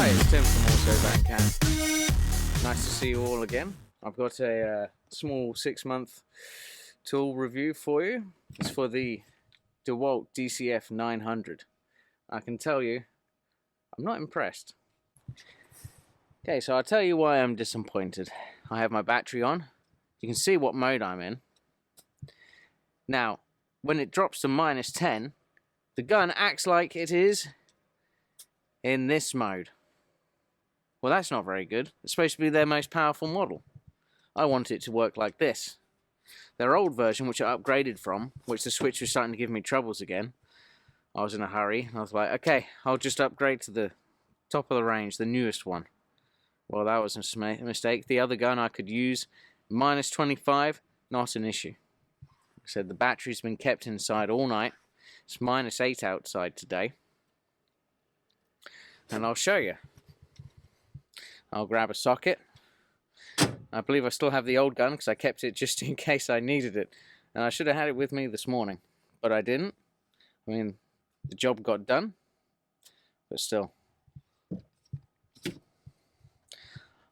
Hi, it's Tim from Auto Bandcamp. Nice to see you all again. I've got a small 6-month tool review for you. It's for the DEWALT DCF900. I can tell you, I'm not impressed. Okay, so I'll tell you why I'm disappointed. I have my battery on. You can see what mode I'm in. Now, when it drops to -10, the gun acts like it is in this mode. Well, that's not very good. It's supposed to be their most powerful model. I want it to work like this. Their old version, which I upgraded from, which the switch was starting to give me troubles again, I was in a hurry. I was like, okay, I'll just upgrade to the top of the range, the newest one. Well, that was a mistake. The other gun I could use, -25, not an issue. Like I said, the battery's been kept inside all night. It's -8 outside today. And I'll show you. I'll grab a socket. I believe I still have the old gun because I kept it just in case I needed it. And I should have had it with me this morning, but I didn't. I mean, the job got done, but still.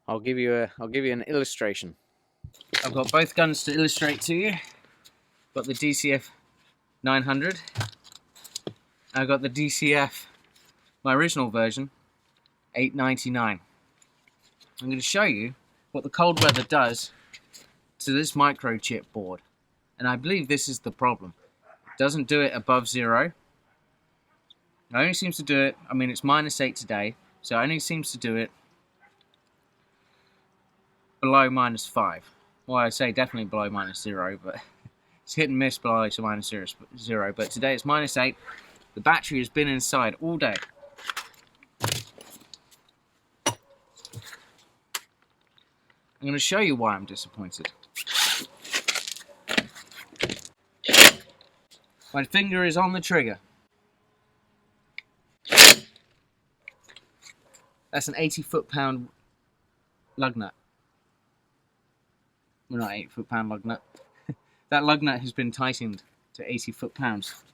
I'll give you an illustration. I've got both guns to illustrate to you. Got the DCF900. I've got the DCF, my original version, 899. I'm going to show you what the cold weather does to this microchip board. And I believe this is the problem. It doesn't do it above 0. It only seems to do it, I mean it's -8 today, so it only seems to do it below -5. Well, I say definitely below -0, but it's hit and miss below to -0. But today it's -8. The battery has been inside all day. I'm going to show you why I'm disappointed. My finger is on the trigger. That's an 80 foot-pound lug nut. Well, not 8 foot-pound lug nut. That lug nut has been tightened to 80 foot-pounds.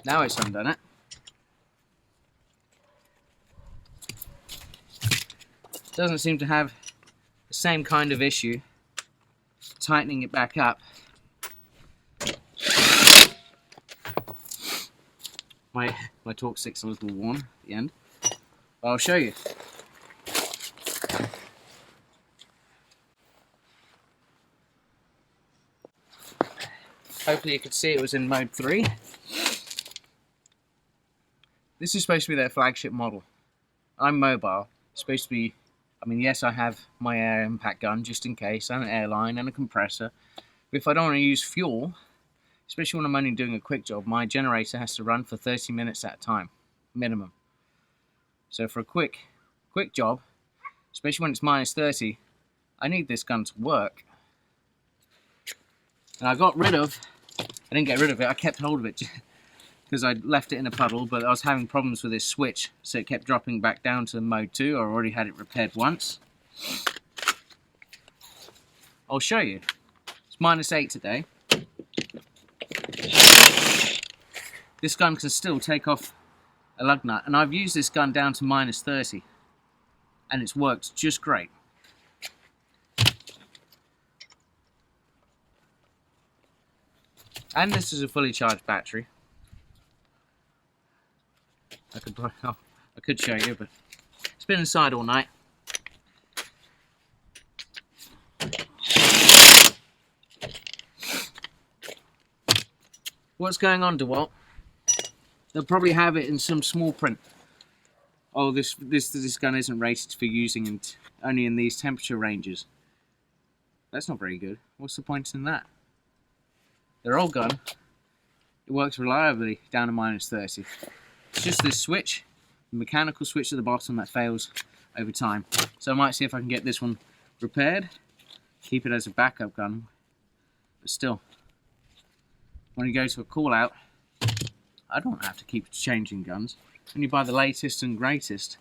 Now it's undone it. Doesn't seem to have the same kind of issue tightening it back up. My torque stick's a little worn at the end. But I'll show you. Hopefully you could see it was in mode 3. This is supposed to be their flagship model. I'm mobile. It's supposed to be, I mean, yes, I have my air impact gun just in case, and an airline and a compressor. But if I don't want to use fuel, especially when I'm only doing a quick job, my generator has to run for 30 minutes at a time, minimum. So for a quick job, especially when it's -30, I need this gun to work. And I didn't get rid of it, I kept hold of it because I left it in a puddle, but I was having problems with this switch, so it kept dropping back down to mode 2. I already had it repaired once. I'll show you. It's -8 today. This gun can still take off a lug nut, and I've used this gun down to -30, and it's worked just great. And this is a fully charged battery. I could show you, but it's been inside all night. What's going on, DEWALT? They'll probably have it in some small print. Oh, this gun isn't rated for using only in these temperature ranges. That's not very good. What's the point in that? Their old gun, it works reliably down to -30. It's just this switch, the mechanical switch at the bottom, that fails over time. So I might see if I can get this one repaired, keep it as a backup gun. But still, when you go to a call out, I don't have to keep changing guns. When you buy the latest and greatest,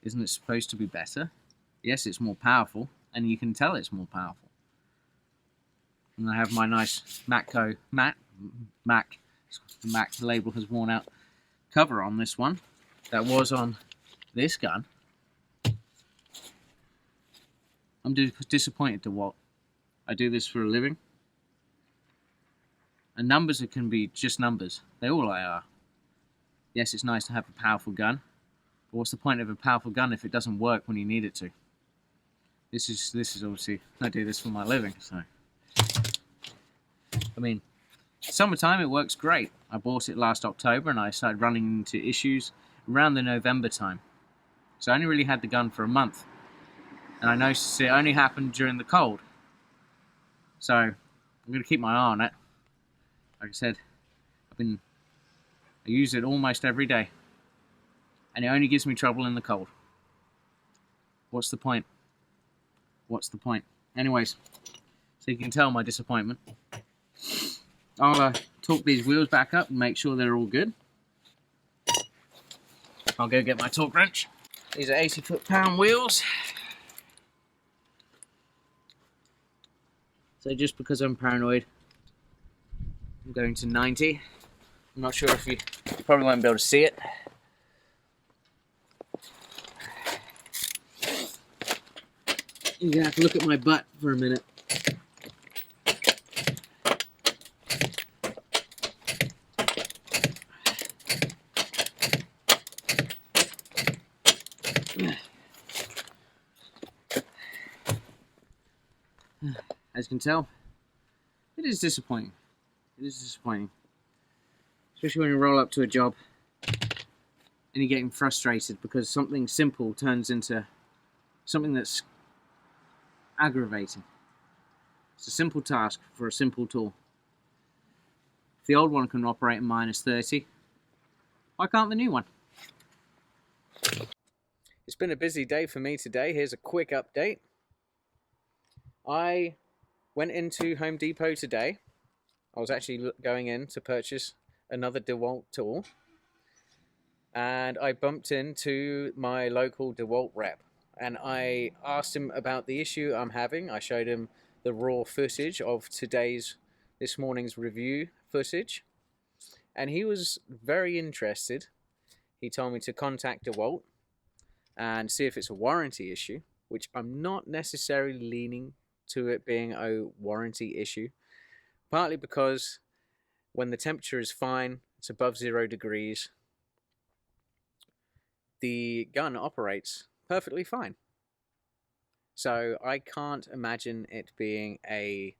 isn't it supposed to be better? Yes, it's more powerful, and you can tell it's more powerful. And I have my nice Mac label has worn out cover on this one that was on this gun. I'm disappointed, DeWalt. I do this for a living. And numbers can be just numbers. They all are. Yes, it's nice to have a powerful gun. But what's the point of a powerful gun if it doesn't work when you need it to? This is obviously, I do this for my living, so. I mean, summertime it works great. I bought it last October and I started running into issues around the November time. So I only really had the gun for a month. And I noticed it only happened during the cold. So I'm going to keep my eye on it. Like I said, I use it almost every day. And it only gives me trouble in the cold. What's the point? What's the point? Anyways, so you can tell my disappointment. I'll torque these wheels back up and make sure they're all good. I'll go get my torque wrench. These are 80 foot-pound wheels. So just because I'm paranoid, I'm going to 90. I'm not sure if you probably won't be able to see it. You're gonna have to look at my butt for a minute. As you can tell, it is disappointing. It is disappointing. Especially when you roll up to a job and you're getting frustrated because something simple turns into something that's aggravating. It's a simple task for a simple tool. If the old one can operate at -30, why can't the new one? It's been a busy day for me today. Here's a quick update. I went into Home Depot today. I was actually going in to purchase another DeWalt tool. And I bumped into my local DeWalt rep. And I asked him about the issue I'm having. I showed him the raw footage of this morning's review footage. And he was very interested. He told me to contact DeWalt and see if it's a warranty issue, which I'm not necessarily leaning to it being a warranty issue. Partly because when the temperature is fine, it's above 0 degrees, the gun operates perfectly fine. So I can't imagine it being a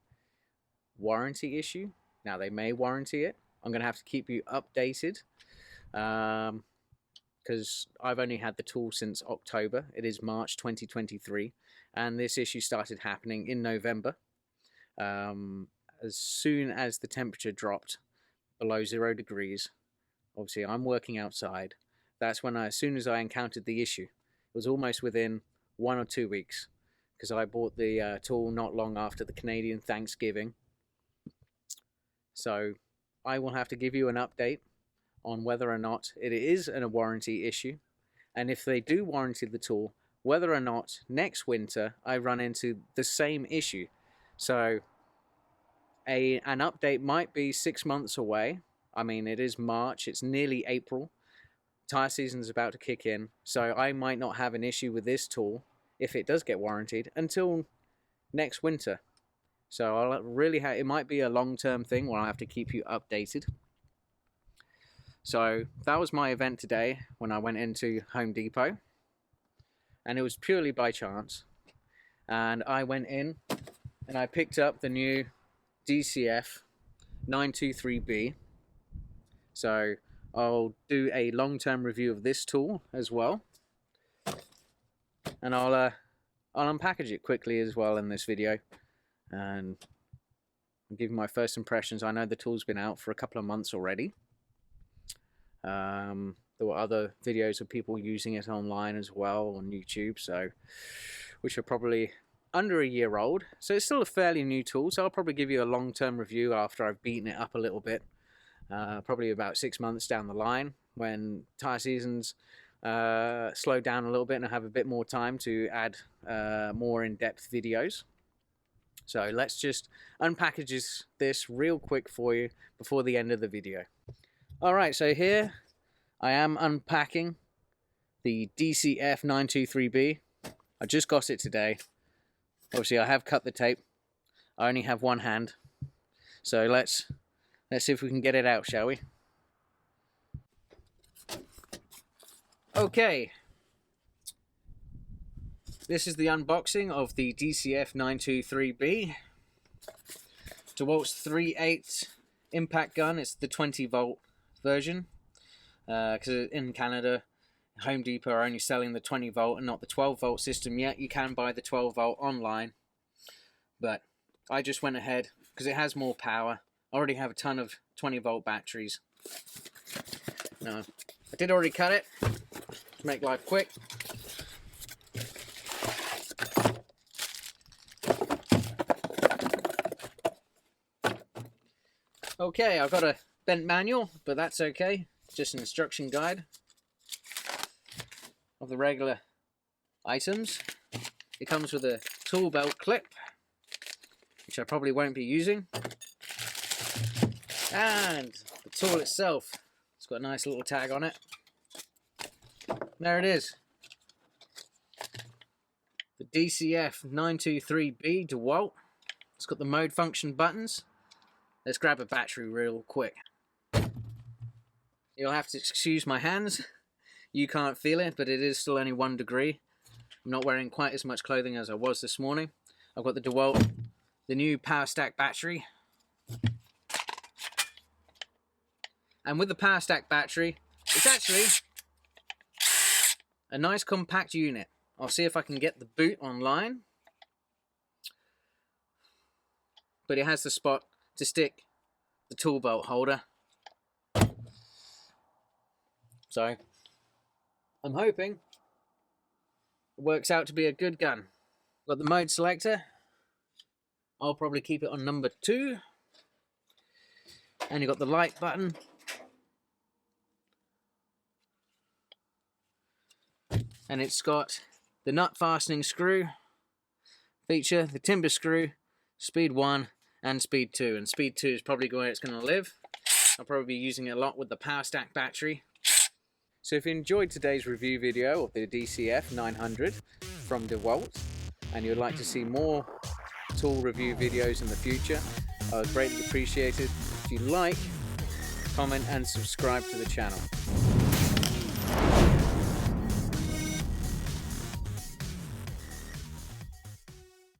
warranty issue. Now they may warranty it. I'm going to have to keep you updated because I've only had the tool since October. It is March 2023 and this issue started happening in November. As soon as the temperature dropped below 0 degrees, obviously I'm working outside. That's when as soon as I encountered the issue. It was almost within 1 or 2 weeks because I bought the tool not long after the Canadian Thanksgiving. So I will have to give you an update on whether or not it is a warranty issue, and if they do warranty the tool, whether or not next winter I run into the same issue. So an update might be 6 months away. I mean, it is March, it's nearly April. Tire season's about to kick in, so I might not have an issue with this tool if it does get warranted until next winter. So I'll really it might be a long-term thing where I have to keep you updated. So that was my event today when I went into Home Depot, and it was purely by chance. And I went in and I picked up the new DCF923B. So I'll do a long-term review of this tool as well, and I'll unpackage it quickly as well in this video, and I'll give you my first impressions. I know the tool's been out for a couple of months already. There were other videos of people using it online as well on YouTube, so which are probably under a year old. So it's still a fairly new tool, so I'll probably give you a long-term review after I've beaten it up a little bit. Probably about 6 months down the line when tire seasons slow down a little bit and I have a bit more time to add more in-depth videos. So let's just unpackage this real quick for you before the end of the video. Alright, so here I am unpacking the DCF923B. I just got it today. Obviously I have cut the tape. I only have one hand. So let's see if we can get it out, shall we? Okay. This is the unboxing of the DCF923B. DEWALT's 3/8 impact gun. It's the 20 volt version. Because in Canada, Home Depot are only selling the 20 volt and not the 12 volt system yet. You can buy the 12 volt online. But I just went ahead because it has more power. I already have a ton of 20 volt batteries. Now, I did already cut it to make life quick. Okay, I've got a bent manual, but that's okay. Just an instruction guide of the regular items. It comes with a tool belt clip, which I probably won't be using. And the tool itself, it's got a nice little tag on it. There it is. The DCF923B DEWALT. It's got the mode function buttons. Let's grab a battery real quick. You'll have to excuse my hands. You can't feel it, but it is still only 1 degree. I'm not wearing quite as much clothing as I was this morning. I've got the DEWALT, the new power stack battery. And with the power stack battery, it's actually a nice compact unit. I'll see if I can get the boot online. But it has the spot to stick the tool belt holder. So I'm hoping it works out to be a good gun. Got the mode selector. I'll probably keep it on number 2. And you've got the light button. And it's got the nut fastening screw feature, the timber screw, speed 1 and speed 2. And speed 2 is probably where it's going to live. I'll probably be using it a lot with the power stack battery. So if you enjoyed today's review video of the DCF900 from DEWALT and you'd like to see more tool review videos in the future, I would greatly appreciate it if you like, comment and subscribe to the channel.